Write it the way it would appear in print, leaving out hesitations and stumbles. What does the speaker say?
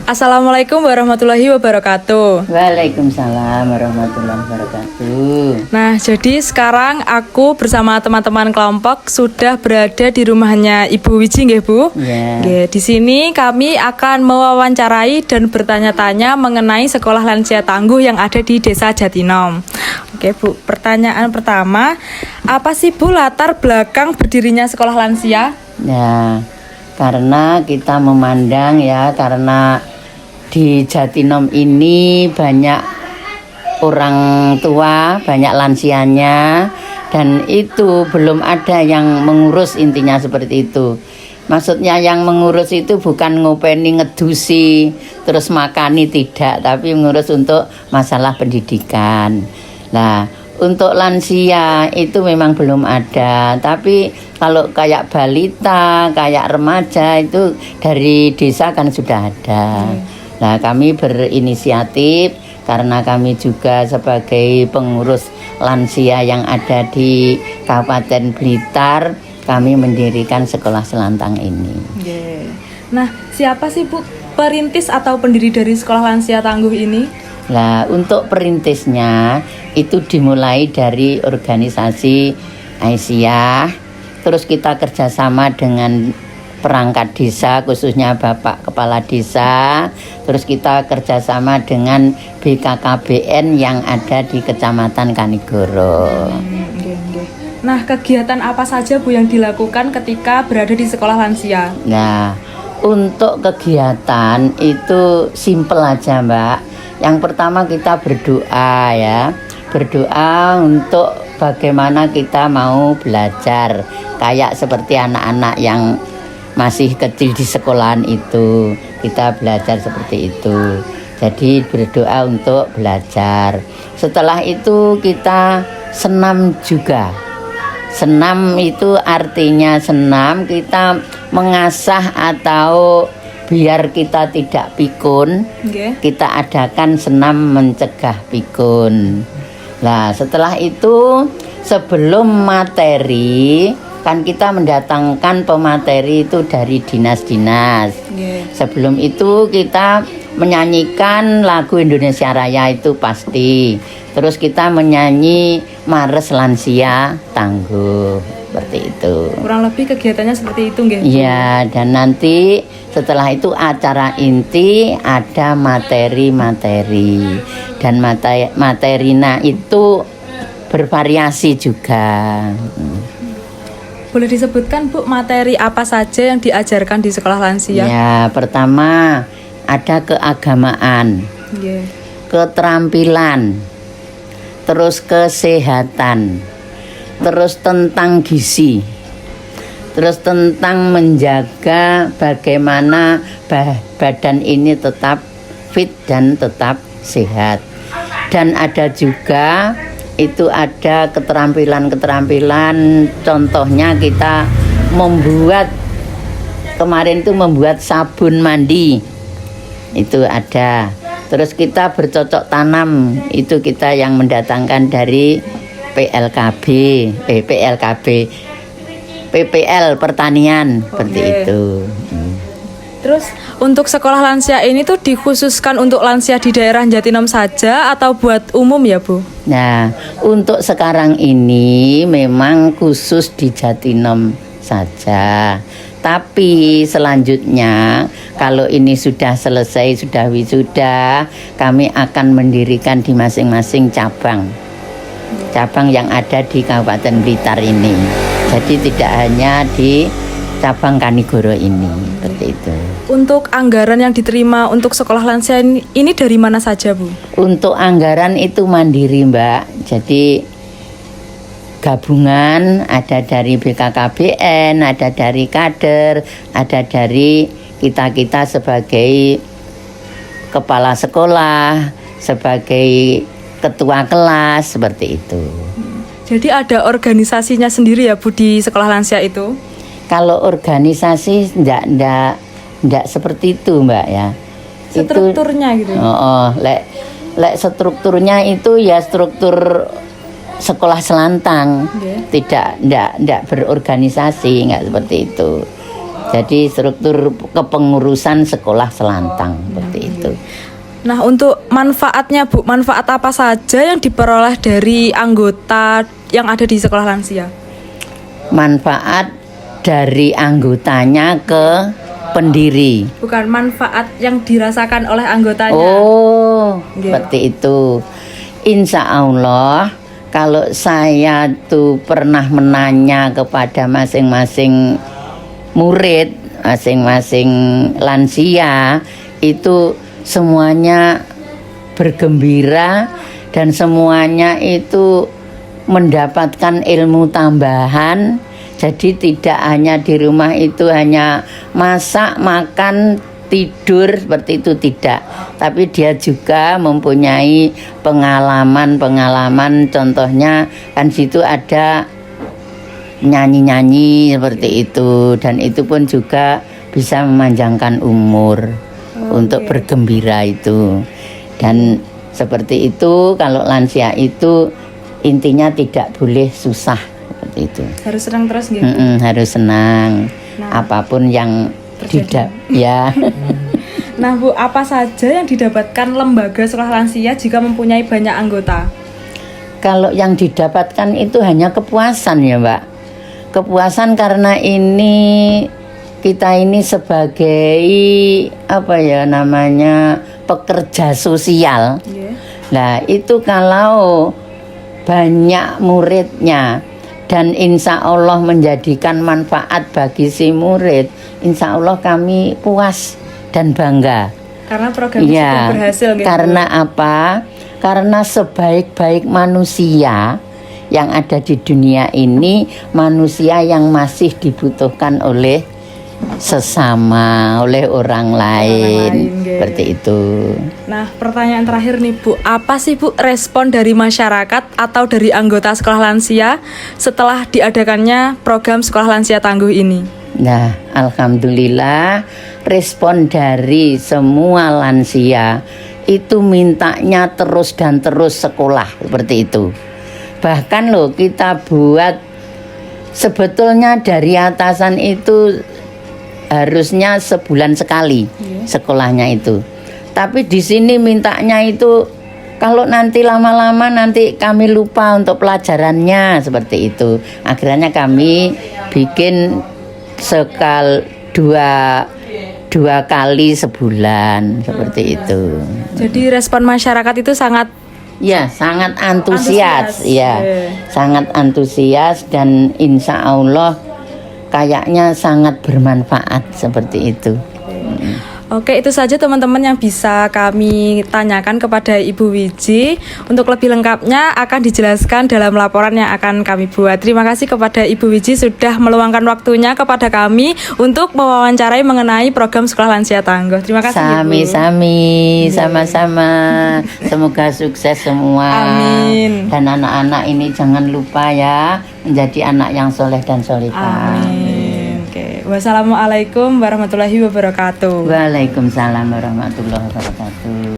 Assalamualaikum warahmatullahi wabarakatuh. Waalaikumsalam warahmatullahi wabarakatuh. Nah, jadi sekarang aku bersama teman-teman kelompok sudah berada di rumahnya Ibu Wiji, nggih Bu? Ya. Nggih, di sini kami akan mewawancarai dan bertanya-tanya mengenai sekolah lansia tangguh yang ada di Desa Jatinom. Oke, Bu. Pertanyaan pertama, apa sih Bu latar belakang berdirinya sekolah lansia? Ya, karena kita memandang ya, karena di Jatinom ini banyak orang tua, banyak lansianya, dan itu belum ada yang mengurus, intinya seperti itu. Maksudnya yang mengurus itu bukan ngopeni ngedusi terus makani, tidak, tapi mengurus untuk masalah pendidikan. Nah, untuk lansia itu memang belum ada, tapi kalau kayak balita, kayak remaja itu dari desa kan sudah ada. Nah, kami berinisiatif karena kami juga sebagai pengurus lansia yang ada di Kabupaten Blitar, kami mendirikan sekolah selantang ini. Nah, siapa sih Bu perintis atau pendiri dari sekolah lansia tangguh ini? Nah, untuk perintisnya itu dimulai dari organisasi Aisyah, terus kita kerjasama dengan perangkat desa, khususnya Bapak Kepala Desa, terus kita kerjasama dengan BKKBN yang ada di Kecamatan Kanigoro. Nah, kegiatan apa saja Bu yang dilakukan ketika berada di sekolah lansia? Nah, untuk kegiatan itu simpel aja Mbak. Yang pertama kita berdoa ya, berdoa untuk bagaimana kita mau belajar, kayak seperti anak-anak yang masih kecil di sekolahan itu, kita belajar seperti itu. Jadi berdoa untuk belajar. Setelah itu kita senam juga. Senam itu artinya senam kita mengasah atau biar kita tidak pikun, kita adakan senam mencegah pikun. Nah, setelah itu sebelum materi kan kita mendatangkan pemateri itu dari dinas-dinas. Sebelum itu kita menyanyikan lagu Indonesia Raya itu pasti. Terus kita menyanyi Mares Lansia Tangguh, seperti itu. Kurang lebih kegiatannya seperti itu, nggih? Iya, dan nanti setelah itu acara inti ada materi-materi. Dan materinya itu bervariasi juga. Boleh disebutkan Bu materi apa saja yang diajarkan di sekolah lansia? Ya, pertama ada keagamaan, keterampilan, terus kesehatan, terus tentang gizi, terus tentang menjaga bagaimana badan ini tetap fit dan tetap sehat. Dan ada juga itu ada keterampilan-keterampilan, contohnya kita kemarin itu membuat sabun mandi, itu ada. Terus kita bercocok tanam, itu kita yang mendatangkan dari PPL pertanian, seperti itu. Terus untuk sekolah lansia ini tuh dikhususkan untuk lansia di daerah Jatinom saja atau buat umum ya Bu? Nah, untuk sekarang ini memang khusus di Jatinom saja. Tapi selanjutnya kalau ini sudah selesai, sudah wisuda, kami akan mendirikan di masing-masing cabang yang ada di Kabupaten Blitar ini. Jadi tidak hanya di cabang Kanigoro ini, seperti itu. Untuk anggaran yang diterima untuk sekolah lansia ini dari mana saja Bu? Untuk anggaran itu mandiri Mbak, jadi gabungan, ada dari BKKBN, ada dari kader, ada dari kita sebagai kepala sekolah, sebagai ketua kelas, seperti itu. Jadi ada organisasinya sendiri ya Bu di sekolah lansia itu? Kalau organisasi enggak seperti itu Mbak ya. Strukturnya itu, gitu. Lek strukturnya itu ya struktur sekolah selantang. Tidak berorganisasi, enggak seperti itu. Jadi struktur kepengurusan sekolah Selantang seperti itu. Nah, untuk manfaatnya Bu, manfaat apa saja yang diperoleh dari anggota yang ada di sekolah lansia? Manfaat dari anggotanya ke pendiri. Bukan manfaat yang dirasakan oleh anggotanya. Oh, Nggih. seperti itu. Insya Allah, kalau saya tuh pernah menanya kepada masing-masing murid, masing-masing lansia, itu semuanya bergembira dan semuanya itu mendapatkan ilmu tambahan. Jadi tidak hanya di rumah itu hanya masak, makan, tidur seperti itu, tidak. Tapi dia juga mempunyai pengalaman-pengalaman, contohnya kan situ ada nyanyi-nyanyi seperti itu, dan itu pun juga bisa memanjangkan umur untuk bergembira itu. Dan seperti itu, kalau lansia itu intinya tidak boleh susah seperti itu. Harus senang terus gitu. Harus senang. Nah, apapun yang tidak ya. Nah Bu, apa saja yang didapatkan lembaga sekolah lansia jika mempunyai banyak anggota? Kalau yang didapatkan itu hanya kepuasan ya Mbak. Kepuasan karena ini kita ini sebagai apa ya namanya pekerja sosial. Nah itu kalau banyak muridnya dan insya Allah menjadikan manfaat bagi si murid, insya Allah kami puas dan bangga. Karena program itu Ya, berhasil gitu. karena apa? Karena sebaik-baik manusia yang ada di dunia ini, manusia yang masih dibutuhkan oleh sesama, oleh orang lain, seperti itu. Nah, pertanyaan terakhir nih Bu, apa sih Bu respon dari masyarakat atau dari anggota sekolah lansia setelah diadakannya program sekolah lansia tangguh ini? Nah, alhamdulillah respon dari semua lansia itu mintanya terus dan terus sekolah seperti itu. Bahkan loh kita buat sebetulnya dari atasan itu harusnya sebulan sekali sekolahnya itu. Tapi di sini mintanya itu kalau nanti lama-lama nanti kami lupa untuk pelajarannya seperti itu. Akhirnya kami bikin dua kali sebulan seperti itu. Jadi respon masyarakat itu sangat Ya, sangat antusias, ya, Yeah. sangat antusias dan insya Allah kayaknya sangat bermanfaat seperti itu. Oke, itu saja teman-teman yang bisa kami tanyakan kepada Ibu Wiji. Untuk lebih lengkapnya akan dijelaskan dalam laporan yang akan kami buat. Terima kasih kepada Ibu Wiji sudah meluangkan waktunya kepada kami untuk mewawancarai mengenai program Sekolah Lansia Tangguh. Terima kasih Ibu. Sami-sami, sama-sama. Semoga sukses semua. Amin. Dan anak-anak ini jangan lupa ya menjadi anak yang soleh dan solehah. Amin. Oke. Wassalamualaikum warahmatullahi wabarakatuh. Waalaikumsalam warahmatullahi wabarakatuh.